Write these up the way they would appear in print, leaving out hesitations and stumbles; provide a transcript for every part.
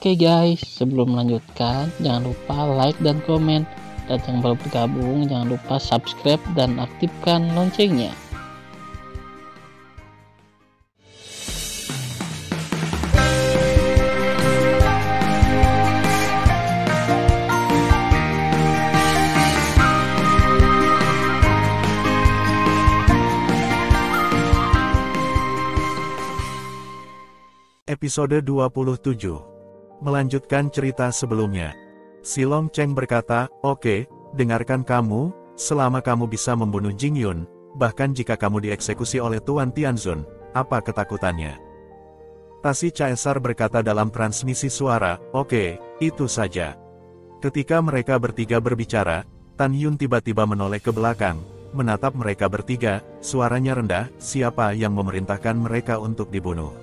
Oke guys, sebelum melanjutkan, jangan lupa like dan komen. Dan yang baru bergabung, jangan lupa subscribe dan aktifkan loncengnya. Episode 27. Melanjutkan cerita sebelumnya. Silong Cheng berkata, "Oke, dengarkan kamu, selama kamu bisa membunuh Jing Yun, bahkan jika kamu dieksekusi oleh Tuan Tianzun, apa ketakutannya?" Tasi Caesar berkata dalam transmisi suara, "Oke, itu saja." Ketika mereka bertiga berbicara, Tan Yun tiba-tiba menoleh ke belakang, menatap mereka bertiga, suaranya rendah, "Siapa yang memerintahkan mereka untuk dibunuh?"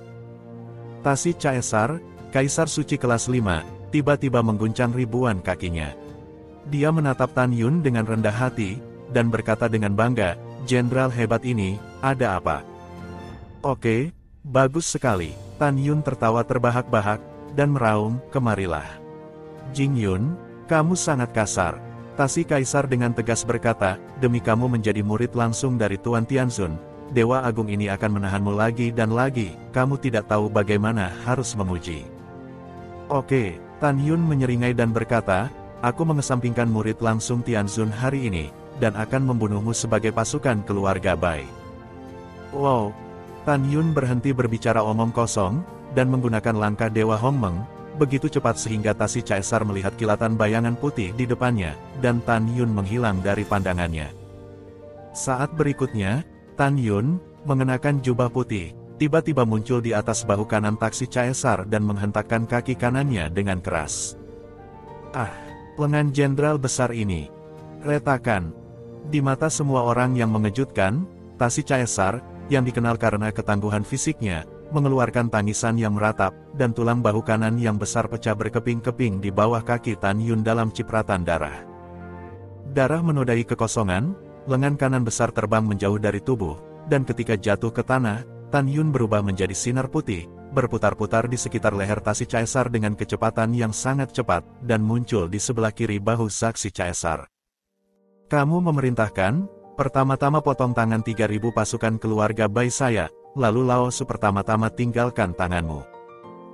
Tasi Caesar, Kaisar Suci kelas 5, tiba-tiba mengguncang ribuan kakinya. Dia menatap Tan Yun dengan rendah hati, dan berkata dengan bangga, "Jenderal hebat ini, ada apa?" "Oke, bagus sekali." Tan Yun tertawa terbahak-bahak, dan meraung, "Kemarilah." "Jing Yun, kamu sangat kasar." Tasi Kaisar dengan tegas berkata, "Demi kamu menjadi murid langsung dari Tuan Tianzun, Dewa Agung ini akan menahanmu lagi dan lagi, kamu tidak tahu bagaimana harus memuji." "Oke." Tan Yun menyeringai dan berkata, "Aku mengesampingkan murid langsung Tianzun hari ini, dan akan membunuhmu sebagai pasukan keluarga Bai." "Wow." Tan Yun berhenti berbicara omong kosong, dan menggunakan langkah Dewa Hongmeng, begitu cepat sehingga Tasi Caesar melihat kilatan bayangan putih di depannya, dan Tan Yun menghilang dari pandangannya. Saat berikutnya, Tan Yun, mengenakan jubah putih, tiba-tiba muncul di atas bahu kanan Tasi Caesar dan menghentakkan kaki kanannya dengan keras. "Ah, lengan jenderal besar ini. Retakan." Di mata semua orang yang mengejutkan, Tasi Caesar, yang dikenal karena ketangguhan fisiknya, mengeluarkan tangisan yang meratap, dan tulang bahu kanan yang besar pecah berkeping-keping di bawah kaki Tan Yun dalam cipratan darah. Darah menodai kekosongan, lengan kanan besar terbang menjauh dari tubuh, dan ketika jatuh ke tanah, Tan Yun berubah menjadi sinar putih, berputar-putar di sekitar leher Tasi Caesar dengan kecepatan yang sangat cepat, dan muncul di sebelah kiri bahu Saksi Caesar. "Kamu memerintahkan, pertama-tama potong tangan 3.000 pasukan keluarga Bai saya, lalu Laosu pertama-tama tinggalkan tanganmu."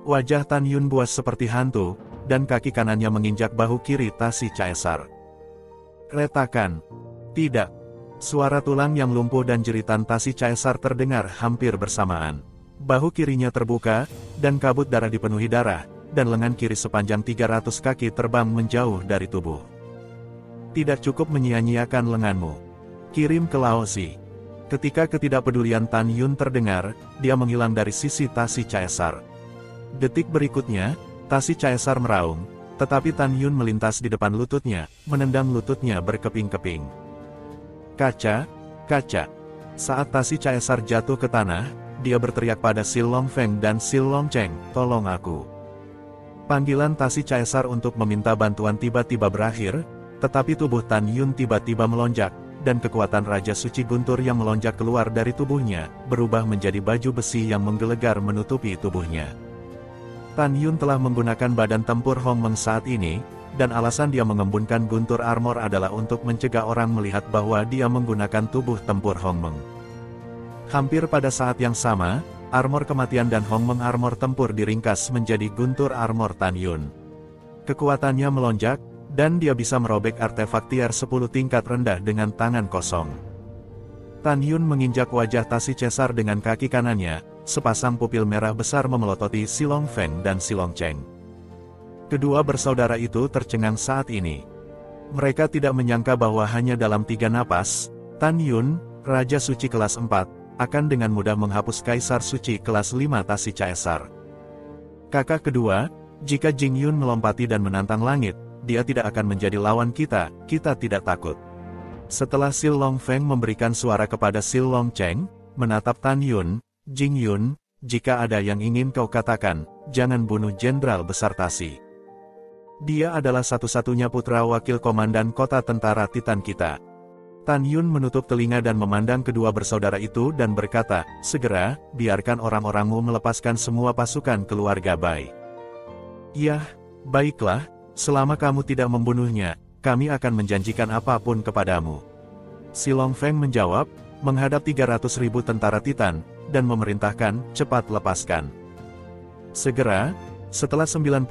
Wajah Tan Yun buas seperti hantu, dan kaki kanannya menginjak bahu kiri Tasi Caesar. "Retakan." "Tidak." Suara tulang yang lumpuh dan jeritan Tasi Caesar terdengar hampir bersamaan. Bahu kirinya terbuka, dan kabut darah dipenuhi darah, dan lengan kiri sepanjang 300 kaki terbang menjauh dari tubuh. "Tidak cukup menyia-nyiakan lenganmu. Kirim ke Laosi." Ketika ketidakpedulian Tan Yun terdengar, dia menghilang dari sisi Tasi Caesar. Detik berikutnya, Tasi Caesar meraung, tetapi Tan Yun melintas di depan lututnya, menendang lututnya berkeping-keping. "Kaca, kaca." Saat Tasi Caesar jatuh ke tanah, dia berteriak pada Silong Feng dan Silong Cheng, "Tolong aku." Panggilan Tasi Caesar untuk meminta bantuan tiba-tiba berakhir, tetapi tubuh Tan Yun tiba-tiba melonjak, dan kekuatan Raja Suci Guntur yang melonjak keluar dari tubuhnya, berubah menjadi baju besi yang menggelegar menutupi tubuhnya. Tan Yun telah menggunakan badan tempur Hongmeng saat ini, dan alasan dia mengembunkan guntur armor adalah untuk mencegah orang melihat bahwa dia menggunakan tubuh tempur Hongmeng. Hampir pada saat yang sama, armor kematian dan Hongmeng armor tempur diringkas menjadi guntur armor Tan Yun. Kekuatannya melonjak, dan dia bisa merobek artefak tier 10 tingkat rendah dengan tangan kosong. Tan Yun menginjak wajah Tasi Caesar dengan kaki kanannya, sepasang pupil merah besar memelototi Silong Feng dan Silong Cheng. Kedua bersaudara itu tercengang saat ini. Mereka tidak menyangka bahwa hanya dalam 3 napas, Tan Yun, Raja Suci kelas 4, akan dengan mudah menghapus Kaisar Suci kelas 5 Tasi Caesar. "Kakak kedua, jika Jing Yun melompati dan menantang langit, dia tidak akan menjadi lawan kita tidak takut." Setelah Silong Feng memberikan suara kepada Silong Cheng, menatap Tan Yun, "Jing Yun, jika ada yang ingin kau katakan, jangan bunuh Jenderal Besar Tasi. Dia adalah satu-satunya putra wakil komandan kota tentara Titan kita." Tan Yun menutup telinga dan memandang kedua bersaudara itu dan berkata, "Segera, biarkan orang-orangmu melepaskan semua pasukan keluarga Bai." Yah, baiklah, selama kamu tidak membunuhnya, kami akan menjanjikan apapun kepadamu. Silong Feng menjawab, menghadap 300.000 tentara Titan, dan memerintahkan, cepat lepaskan. Segera, setelah 97.000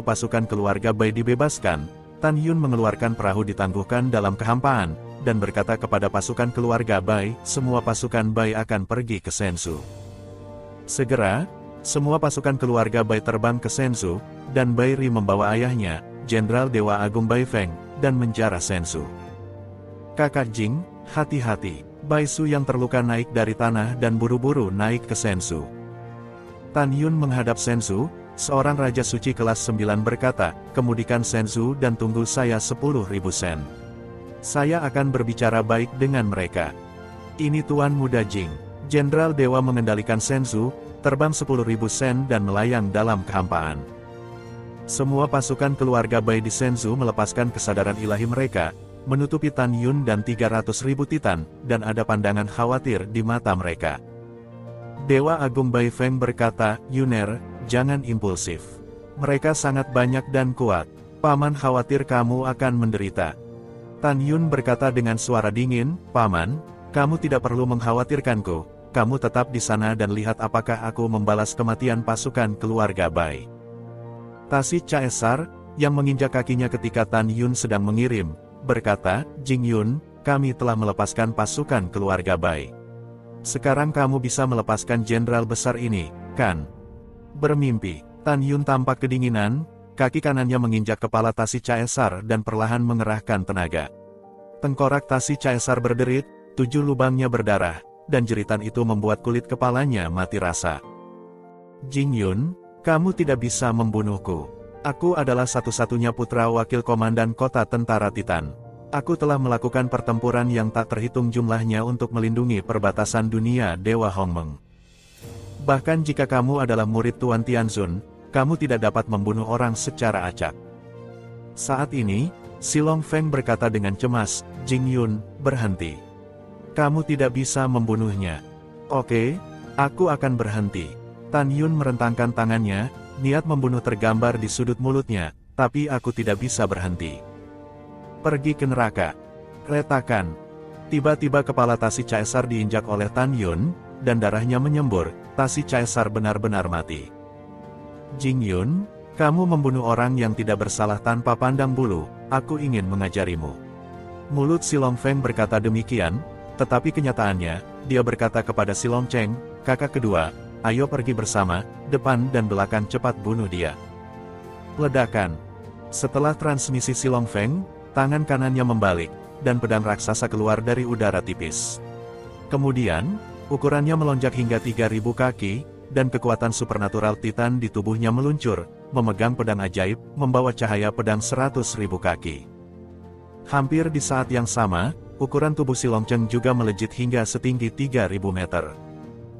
pasukan keluarga Bai dibebaskan, Tan Yun mengeluarkan perahu ditangguhkan dalam kehampaan, dan berkata kepada pasukan keluarga Bai, semua pasukan Bai akan pergi ke Sensu. Segera, semua pasukan keluarga Bai terbang ke Sensu, dan Bai Ri membawa ayahnya, Jenderal Dewa Agung Bai Feng, dan menjara Sensu. Kakak Jing, hati-hati, Bai Su yang terluka naik dari tanah dan buru-buru naik ke Sensu. Tan Yun menghadap Sensu, seorang Raja Suci kelas 9 berkata, kemudikan Sensu dan tunggu saya 10.000 sen. Saya akan berbicara baik dengan mereka. Ini Tuan Muda Jing. Jenderal Dewa mengendalikan Sensu, terbang 10.000 sen dan melayang dalam kehampaan. Semua pasukan keluarga Bai di Sensu melepaskan kesadaran ilahi mereka, menutupi Tan Yun dan 300.000 Titan, dan ada pandangan khawatir di mata mereka. Dewa Agung Bai Feng berkata, Yuner, jangan impulsif. Mereka sangat banyak dan kuat. Paman khawatir kamu akan menderita. Tan Yun berkata dengan suara dingin, Paman, kamu tidak perlu mengkhawatirkanku, kamu tetap di sana dan lihat apakah aku membalas kematian pasukan keluarga Bai. Tasi Caesar, yang menginjak kakinya ketika Tan Yun sedang mengirim, berkata, Jing Yun, kami telah melepaskan pasukan keluarga Bai. Sekarang kamu bisa melepaskan jenderal besar ini, kan? Bermimpi, Tan Yun tampak kedinginan, kaki kanannya menginjak kepala Tasi Caesar dan perlahan mengerahkan tenaga. Tengkorak Tasi Caesar berderit, 7 lubangnya berdarah, dan jeritan itu membuat kulit kepalanya mati rasa. Jing Yun, kamu tidak bisa membunuhku. Aku adalah satu-satunya putra wakil komandan kota tentara Titan. Aku telah melakukan pertempuran yang tak terhitung jumlahnya untuk melindungi perbatasan dunia Dewa Hongmeng. Bahkan jika kamu adalah murid Tuan Tianzun, kamu tidak dapat membunuh orang secara acak. Saat ini, Silong Feng berkata dengan cemas, Jing Yun, berhenti. Kamu tidak bisa membunuhnya. Oke, aku akan berhenti. Tan Yun merentangkan tangannya, niat membunuh tergambar di sudut mulutnya, tapi aku tidak bisa berhenti. Pergi ke neraka. Retakan. Tiba-tiba kepala Tasi Caesar diinjak oleh Tan Yun, dan darahnya menyembur, Tasi Caesar benar-benar mati. Jing Yun, kamu membunuh orang yang tidak bersalah tanpa pandang bulu, aku ingin mengajarimu. Mulut Silong Feng berkata demikian, tetapi kenyataannya, dia berkata kepada Silong Cheng, kakak kedua, ayo pergi bersama, depan dan belakang cepat bunuh dia. Ledakan. Setelah transmisi Silong Feng, tangan kanannya membalik, dan pedang raksasa keluar dari udara tipis. Kemudian, ukurannya melonjak hingga 3.000 kaki, dan kekuatan supernatural Titan di tubuhnya meluncur, memegang pedang ajaib, membawa cahaya pedang 100.000 kaki. Hampir di saat yang sama, ukuran tubuh Silong Cheng juga melejit hingga setinggi 3.000 meter.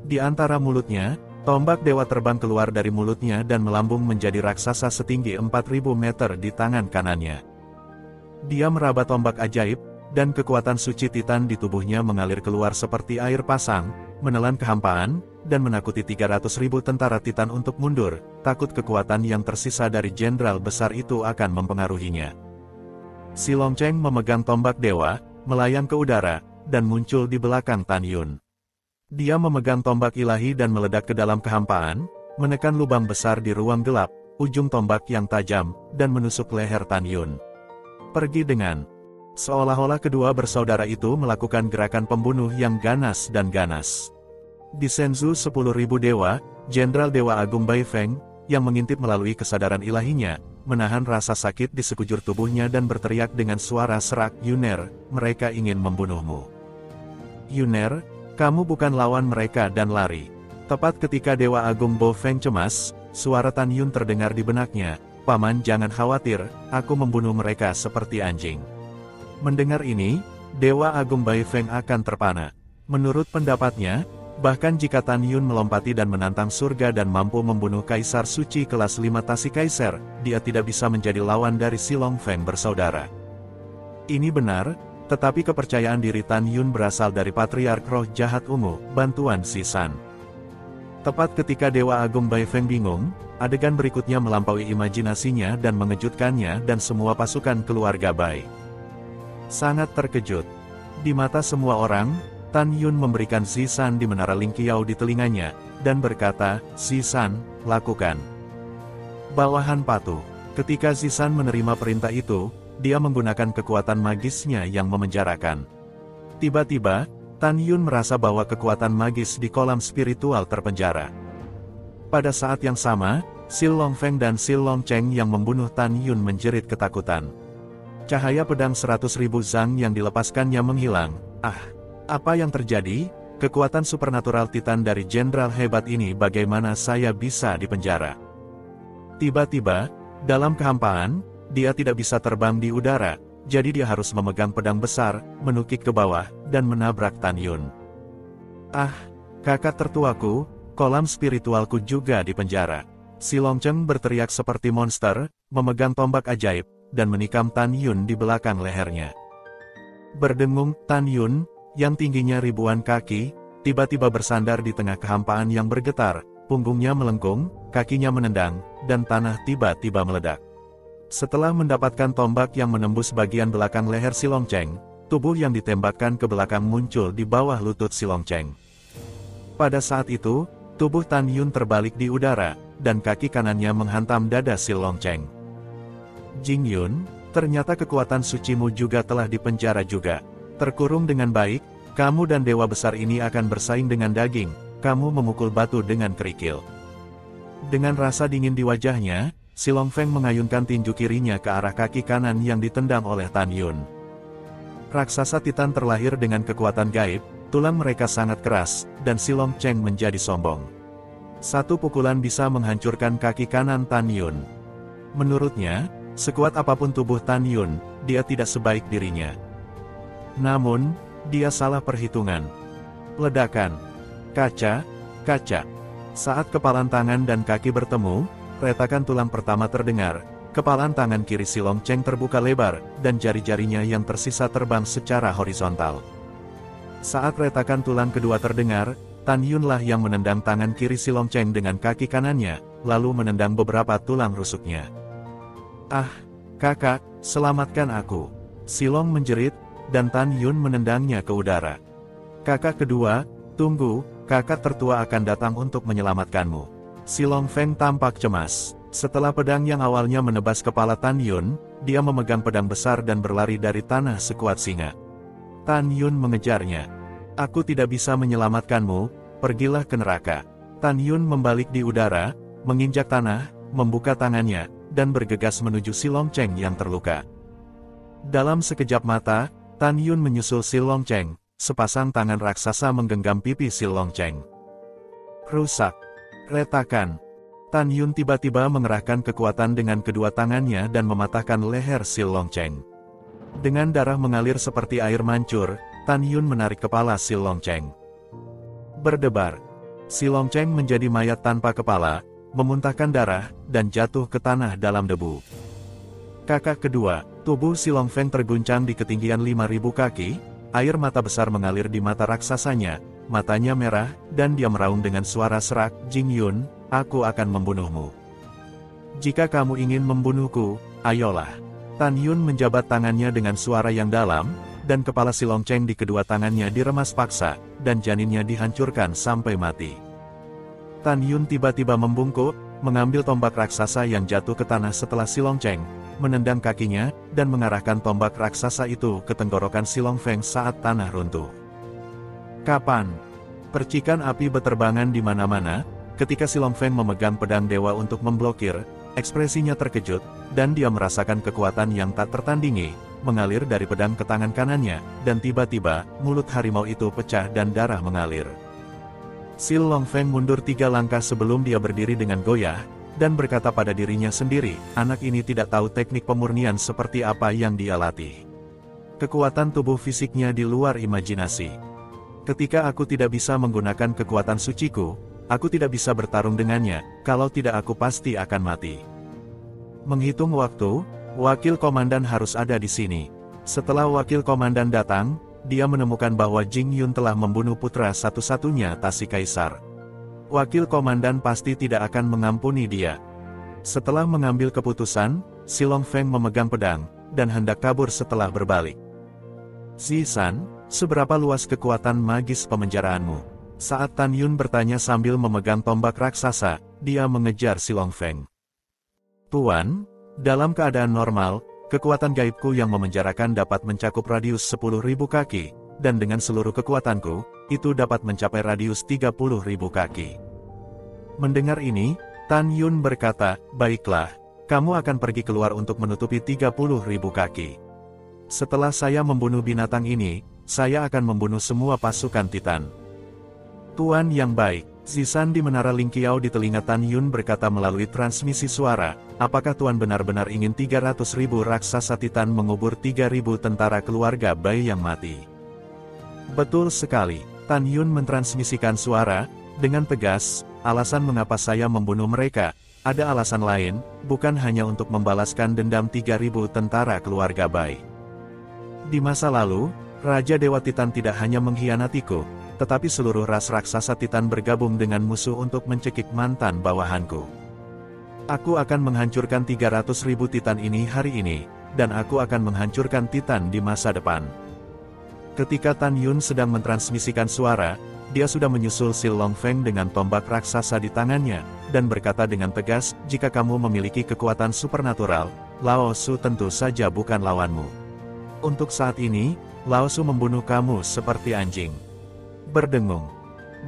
Di antara mulutnya, tombak dewa terbang keluar dari mulutnya dan melambung menjadi raksasa setinggi 4.000 meter di tangan kanannya. Dia meraba tombak ajaib, dan kekuatan suci Titan di tubuhnya mengalir keluar seperti air pasang, menelan kehampaan, dan menakuti 300.000 tentara Titan untuk mundur, takut kekuatan yang tersisa dari jenderal besar itu akan mempengaruhinya. Silong Cheng memegang tombak dewa, melayang ke udara, dan muncul di belakang Tan Yun. Dia memegang tombak ilahi dan meledak ke dalam kehampaan, menekan lubang besar di ruang gelap, ujung tombak yang tajam, dan menusuk leher Tan Yun. Pergi dengan. Seolah-olah kedua bersaudara itu melakukan gerakan pembunuh yang ganas dan ganas. Di Senzu 10.000 dewa, Jenderal Dewa Agung Bai Feng, yang mengintip melalui kesadaran ilahinya, menahan rasa sakit di sekujur tubuhnya dan berteriak dengan suara serak, Yuner, mereka ingin membunuhmu. Yuner, kamu bukan lawan mereka dan lari. Tepat ketika Dewa Agung Bai Feng cemas, suara Tan Yun terdengar di benaknya, Paman jangan khawatir, aku membunuh mereka seperti anjing. Mendengar ini, Dewa Agung Bai Feng akan terpana. Menurut pendapatnya, bahkan jika Tan Yun melompati dan menantang surga dan mampu membunuh Kaisar Suci kelas 5 Tasi Kaiser, dia tidak bisa menjadi lawan dari Silong Feng bersaudara. Ini benar, tetapi kepercayaan diri Tan Yun berasal dari Patriark Roh Jahat Ungu, bantuan Si San. Tepat ketika Dewa Agung Bai Feng bingung, Adegan berikutnya melampaui imajinasinya dan mengejutkannya dan semua pasukan keluarga Bai sangat terkejut. Di mata semua orang, Tan Yun memberikan Zisan di menara Lingqiao di telinganya, dan berkata, "Zisan, lakukan." Bawahan patuh. Ketika Zisan menerima perintah itu, dia menggunakan kekuatan magisnya yang memenjarakan. Tiba-tiba, Tan Yun merasa bahwa kekuatan magis di kolam spiritual terpenjara. Pada saat yang sama, Sil Longfeng dan Sil Longcheng yang membunuh Tan Yun menjerit ketakutan. Cahaya pedang 100.000 zang yang dilepaskannya menghilang. Apa yang terjadi? Kekuatan supernatural Titan dari jenderal hebat ini bagaimana saya bisa dipenjara? Tiba-tiba, dalam kehampaan, dia tidak bisa terbang di udara, jadi dia harus memegang pedang besar, menukik ke bawah, dan menabrak Tan Yun. Kakak tertuaku, kolam spiritualku juga dipenjara. Si Longcheng berteriak seperti monster, memegang tombak ajaib, dan menikam Tan Yun di belakang lehernya. Berdengung, Tan Yun, yang tingginya ribuan kaki, tiba-tiba bersandar di tengah kehampaan yang bergetar, punggungnya melengkung, kakinya menendang, dan tanah tiba-tiba meledak. Setelah mendapatkan tombak yang menembus bagian belakang leher Si Longcheng, tubuh yang ditembakkan ke belakang muncul di bawah lutut Si Longcheng. Pada saat itu, tubuh Tan Yun terbalik di udara, dan kaki kanannya menghantam dada Si Longcheng. Jing Yun, ternyata kekuatan sucimu juga telah dipenjara juga. Terkurung dengan baik, kamu dan dewa besar ini akan bersaing dengan daging, kamu memukul batu dengan kerikil. Dengan rasa dingin di wajahnya, Si Longfeng mengayunkan tinju kirinya ke arah kaki kanan yang ditendang oleh Tan Yun. Raksasa Titan terlahir dengan kekuatan gaib, tulang mereka sangat keras, dan Si Longcheng menjadi sombong. Satu pukulan bisa menghancurkan kaki kanan Tan Yun. Menurutnya, sekuat apapun tubuh Tan Yun, dia tidak sebaik dirinya. Namun, dia salah perhitungan. Ledakan. Kaca. Saat kepalan tangan dan kaki bertemu, retakan tulang pertama terdengar, kepalan tangan kiri Si Longcheng terbuka lebar, dan jari-jarinya yang tersisa terbang secara horizontal. Saat retakan tulang kedua terdengar, Tan Yunlah yang menendang tangan kiri Si Longcheng dengan kaki kanannya, lalu menendang beberapa tulang rusuknya. Kakak, selamatkan aku. Si Long menjerit, dan Tan Yun menendangnya ke udara. Kakak kedua, tunggu, kakak tertua akan datang untuk menyelamatkanmu. Si Longfeng tampak cemas. Setelah pedang yang awalnya menebas kepala Tan Yun, dia memegang pedang besar dan berlari dari tanah sekuat singa. Tan Yun mengejarnya. Aku tidak bisa menyelamatkanmu, pergilah ke neraka. Tan Yun membalik di udara, menginjak tanah, membuka tangannya, dan bergegas menuju Si Longcheng yang terluka. Dalam sekejap mata, Tan Yun menyusul Si Longcheng, sepasang tangan raksasa menggenggam pipi Si Longcheng. Rusak. Retakan. Tan Yun tiba-tiba mengerahkan kekuatan dengan kedua tangannya dan mematahkan leher Si Longcheng. Dengan darah mengalir seperti air mancur, Tan Yun menarik kepala Si Longcheng. Berdebar. Si Longcheng menjadi mayat tanpa kepala, memuntahkan darah, dan jatuh ke tanah dalam debu. Kakak kedua, tubuh Si Longfeng terguncang di ketinggian 5.000 kaki, air mata besar mengalir di mata raksasanya, matanya merah, dan dia meraung dengan suara serak, Jing Yun, aku akan membunuhmu. Jika kamu ingin membunuhku, ayolah. Tan Yun menjabat tangannya dengan suara yang dalam, dan kepala Si Longcheng di kedua tangannya diremas paksa, dan janinnya dihancurkan sampai mati. Tan Yun tiba-tiba membungkuk, mengambil tombak raksasa yang jatuh ke tanah setelah Si Longcheng, menendang kakinya, dan mengarahkan tombak raksasa itu ke tenggorokan Si Longfeng saat tanah runtuh. Kapan? Percikan api beterbangan di mana-mana, ketika Si Longfeng memegang pedang dewa untuk memblokir, ekspresinya terkejut, dan dia merasakan kekuatan yang tak tertandingi, mengalir dari pedang ke tangan kanannya, dan tiba-tiba, mulut harimau itu pecah dan darah mengalir. Si Longfeng mundur 3 langkah sebelum dia berdiri dengan goyah, dan berkata pada dirinya sendiri, anak ini tidak tahu teknik pemurnian seperti apa yang dia latih. Kekuatan tubuh fisiknya di luar imajinasi. Ketika aku tidak bisa menggunakan kekuatan suciku, aku tidak bisa bertarung dengannya, kalau tidak aku pasti akan mati. Menghitung waktu, wakil komandan harus ada di sini. Setelah wakil komandan datang, dia menemukan bahwa Jing Yun telah membunuh putra satu-satunya Tasi Kaisar. Wakil komandan pasti tidak akan mengampuni dia. Setelah mengambil keputusan, Silong Feng memegang pedang, dan hendak kabur setelah berbalik. Zisan, seberapa luas kekuatan magis pemenjaraanmu? Saat Tan Yun bertanya sambil memegang tombak raksasa, dia mengejar Silong Feng. Tuan, dalam keadaan normal, kekuatan gaibku yang memenjarakan dapat mencakup radius 10.000 kaki, dan dengan seluruh kekuatanku, itu dapat mencapai radius 30.000 kaki. Mendengar ini, Tan Yun berkata, baiklah, kamu akan pergi keluar untuk menutupi 30.000 kaki. Setelah saya membunuh binatang ini, saya akan membunuh semua pasukan Titan. Tuan yang baik, Zisan di menara Lingqiao di telinga Tan Yun berkata melalui transmisi suara, apakah Tuan benar-benar ingin 300.000 raksasa Titan mengubur 3.000 tentara keluarga Bai yang mati? Betul sekali, Tan Yun mentransmisikan suara, dengan tegas, alasan mengapa saya membunuh mereka, ada alasan lain, bukan hanya untuk membalaskan dendam 3.000 tentara keluarga Bai. Di masa lalu, Raja Dewa Titan tidak hanya mengkhianatiku, tetapi seluruh ras raksasa Titan bergabung dengan musuh untuk mencekik mantan bawahanku. Aku akan menghancurkan 300.000 Titan ini hari ini, dan aku akan menghancurkan Titan di masa depan. Ketika Tan Yun sedang mentransmisikan suara, dia sudah menyusul Silong Feng dengan tombak raksasa di tangannya, dan berkata dengan tegas, jika kamu memiliki kekuatan supernatural, Lao Su tentu saja bukan lawanmu. Untuk saat ini, Lao Su membunuh kamu seperti anjing. Berdengung.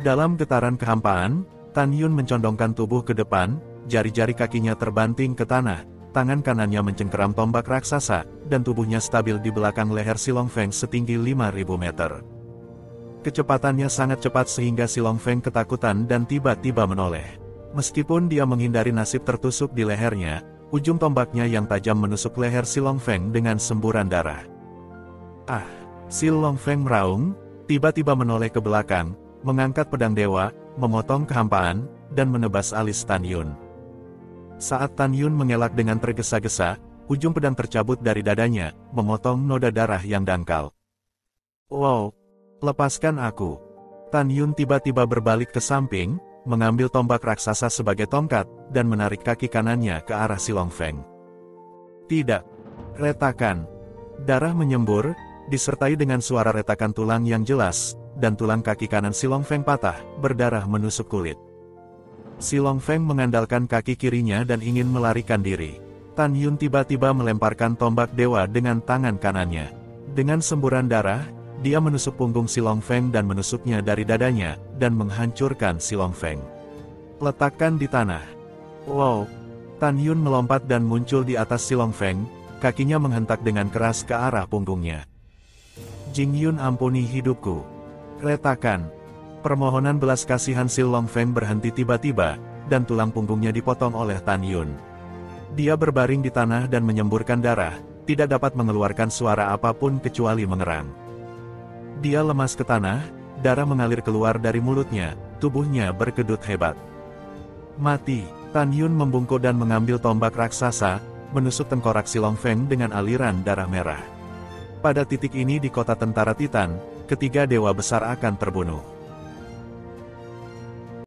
Dalam getaran kehampaan, Tan Yun mencondongkan tubuh ke depan, jari-jari kakinya terbanting ke tanah, tangan kanannya mencengkeram tombak raksasa, dan tubuhnya stabil di belakang leher Silong Feng setinggi 5.000 meter. Kecepatannya sangat cepat sehingga Silong Feng ketakutan dan tiba-tiba menoleh. Meskipun dia menghindari nasib tertusuk di lehernya, ujung tombaknya yang tajam menusuk leher Silong Feng dengan semburan darah. Ah! Silong Feng meraung, tiba-tiba menoleh ke belakang, mengangkat pedang dewa, memotong kehampaan, dan menebas alis Tan Yun. Saat Tan Yun mengelak dengan tergesa-gesa, ujung pedang tercabut dari dadanya, memotong noda darah yang dangkal. Wow! Lepaskan aku. Tan Yun tiba-tiba berbalik ke samping, mengambil tombak raksasa sebagai tongkat, dan menarik kaki kanannya ke arah Silong Feng. Tidak. Retakan. Darah menyembur, disertai dengan suara retakan tulang yang jelas, dan tulang kaki kanan Silong Feng patah, berdarah menusuk kulit. Silong Feng mengandalkan kaki kirinya dan ingin melarikan diri. Tan Yun tiba-tiba melemparkan tombak dewa dengan tangan kanannya. Dengan semburan darah, dia menusuk punggung Silong Feng dan menusuknya dari dadanya, dan menghancurkan Silong Feng. Letakkan di tanah. Wow! Tan Yun melompat dan muncul di atas Silong Feng, kakinya menghentak dengan keras ke arah punggungnya. Jing Yun ampuni hidupku. Retakan. Permohonan belas kasihan Silong Feng berhenti tiba-tiba, dan tulang punggungnya dipotong oleh Tan Yun. Dia berbaring di tanah dan menyemburkan darah, tidak dapat mengeluarkan suara apapun kecuali mengerang. Dia lemas ke tanah, darah mengalir keluar dari mulutnya, tubuhnya berkedut hebat. Mati, Tan Yun membungkuk dan mengambil tombak raksasa, menusuk tengkorak Silong Feng dengan aliran darah merah. Pada titik ini di kota tentara Titan, ketiga dewa besar akan terbunuh.